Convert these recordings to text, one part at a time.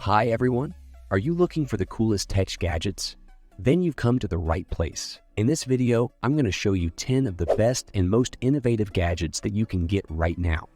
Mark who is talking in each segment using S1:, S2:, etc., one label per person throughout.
S1: Hi everyone, are you looking for the coolest tech gadgets? Then you've come to the right place. In this video, I'm going to show you 10 of the best and most innovative gadgets that you can get right now.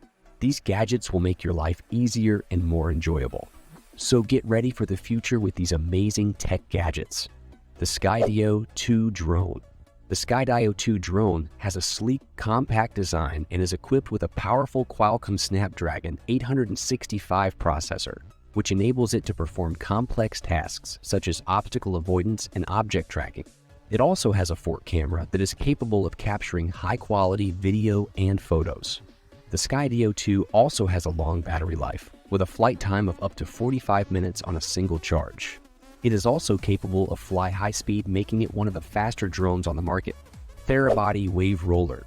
S1: These gadgets will make your life easier and more enjoyable. So get ready for the future with these amazing tech gadgets. The Skydio 2 drone. The Skydio 2 drone has a sleek, compact design and is equipped with a powerful Qualcomm Snapdragon 865 processor, which enables it to perform complex tasks such as obstacle avoidance and object tracking. It also has a fork camera that is capable of capturing high-quality video and photos. The Skydio 2 also has a long battery life, with a flight time of up to 45 minutes on a single charge. It is also capable of fly high speed, making it one of the faster drones on the market. Therabody Wave Roller.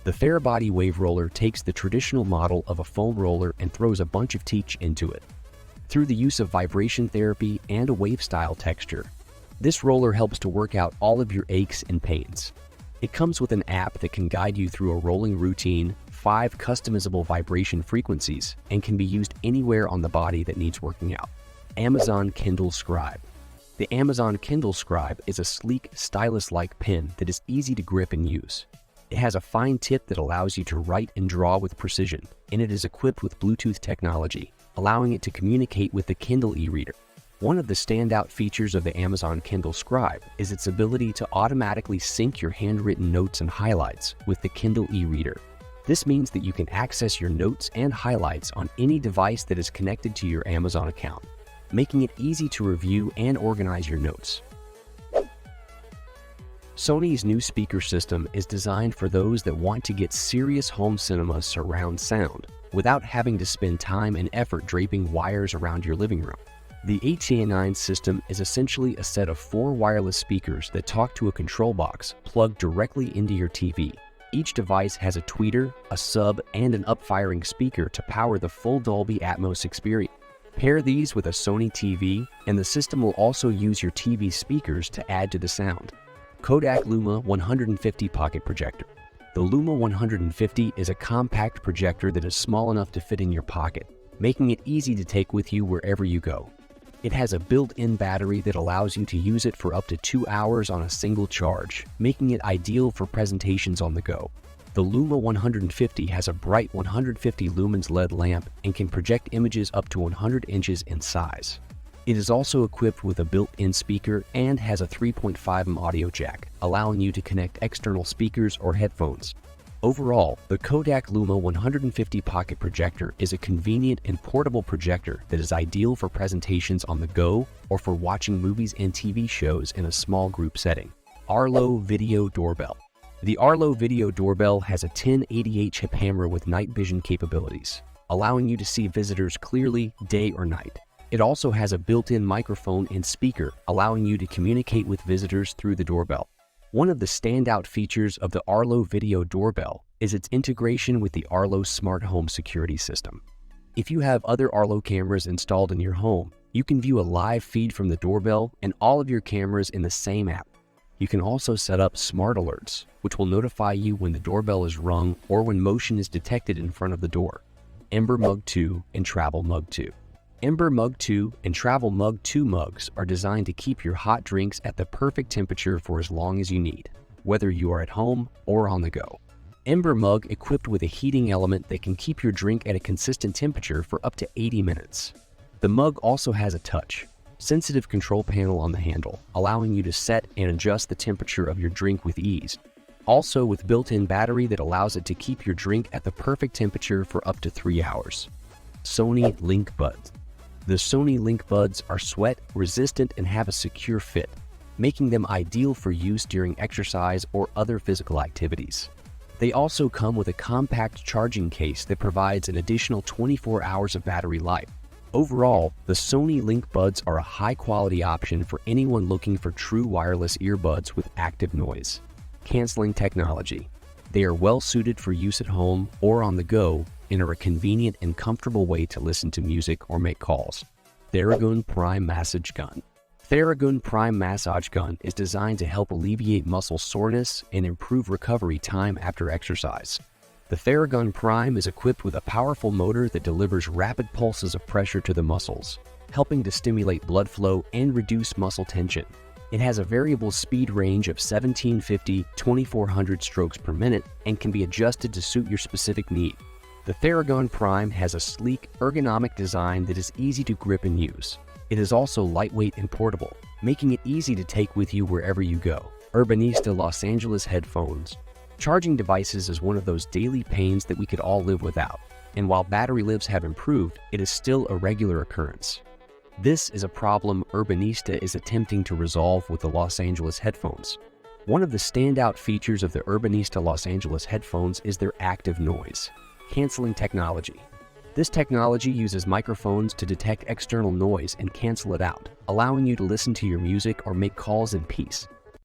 S1: The Therabody Wave Roller takes the traditional model of a foam roller and throws a bunch of teach into it. Through the use of vibration therapy and a wave-style texture, this roller helps to work out all of your aches and pains. It comes with an app that can guide you through a rolling routine, 5 customizable vibration frequencies, and can be used anywhere on the body that needs working out. Amazon Kindle Scribe. The Amazon Kindle Scribe is a sleek, stylus-like pen that is easy to grip and use. It has a fine tip that allows you to write and draw with precision, and it is equipped with Bluetooth technology, allowing it to communicate with the Kindle e-reader. One of the standout features of the Amazon Kindle Scribe is its ability to automatically sync your handwritten notes and highlights with the Kindle e-reader. This means that you can access your notes and highlights on any device that is connected to your Amazon account, making it easy to review and organize your notes. Sony's new speaker system is designed for those that want to get serious home cinema surround sound without having to spend time and effort draping wires around your living room. The HCA9 system is essentially a set of 4 wireless speakers that talk to a control box plugged directly into your TV. Each device has a tweeter, a sub, and an up-firing speaker to power the full Dolby Atmos experience. Pair these with a Sony TV, and the system will also use your TV speakers to add to the sound. Kodak Luma 150 Pocket Projector. The Luma 150 is a compact projector that is small enough to fit in your pocket, making it easy to take with you wherever you go. It has a built-in battery that allows you to use it for up to 2 hours on a single charge, making it ideal for presentations on the go. The Luma 150 has a bright 150 lumens LED lamp and can project images up to 100 inches in size. It is also equipped with a built-in speaker and has a 3.5mm audio jack, allowing you to connect external speakers or headphones. Overall, the Kodak Luma 150 Pocket Projector is a convenient and portable projector that is ideal for presentations on the go or for watching movies and TV shows in a small group setting. Arlo Video Doorbell. The Arlo Video Doorbell has a 1080h chip camera with night vision capabilities, allowing you to see visitors clearly day or night. It also has a built-in microphone and speaker, allowing you to communicate with visitors through the doorbell. One of the standout features of the Arlo Video Doorbell is its integration with the Arlo Smart Home Security System. If you have other Arlo cameras installed in your home, you can view a live feed from the doorbell and all of your cameras in the same app. You can also set up smart alerts, which will notify you when the doorbell is rung or when motion is detected in front of the door. Ember Mug 2 and Travel Mug 2. Ember Mug 2 and Travel Mug 2 mugs are designed to keep your hot drinks at the perfect temperature for as long as you need, whether you are at home or on the go. Ember Mug equipped with a heating element that can keep your drink at a consistent temperature for up to 80 minutes. The mug also has a sensitive control panel on the handle, allowing you to set and adjust the temperature of your drink with ease. Also with built-in battery that allows it to keep your drink at the perfect temperature for up to 3 hours. Sony Link Buds. The Sony Link Buds are sweat-resistant and have a secure fit, making them ideal for use during exercise or other physical activities. They also come with a compact charging case that provides an additional 24 hours of battery life. Overall, the Sony Link Buds are a high-quality option for anyone looking for true wireless earbuds with active noise canceling technology. They are well suited for use at home or on the go and are a convenient and comfortable way to listen to music or make calls. Theragun Prime Massage Gun. Theragun Prime Massage Gun is designed to help alleviate muscle soreness and improve recovery time after exercise. The Theragun Prime is equipped with a powerful motor that delivers rapid pulses of pressure to the muscles. helping to stimulate blood flow and reduce muscle tension. It has a variable speed range of 1750-2400 strokes per minute and can be adjusted to suit your specific need. The Theragun Prime has a sleek, ergonomic design that is easy to grip and use. It is also lightweight and portable, making it easy to take with you wherever you go. Urbanista Los Angeles headphones. Charging devices is one of those daily pains that we could all live without, and while battery lives have improved, it is still a regular occurrence. This is a problem Urbanista is attempting to resolve with the Los Angeles headphones. One of the standout features of the Urbanista Los Angeles headphones is their active noise canceling technology. This technology uses microphones to detect external noise and cancel it out, allowing you to listen to your music or make calls in peace.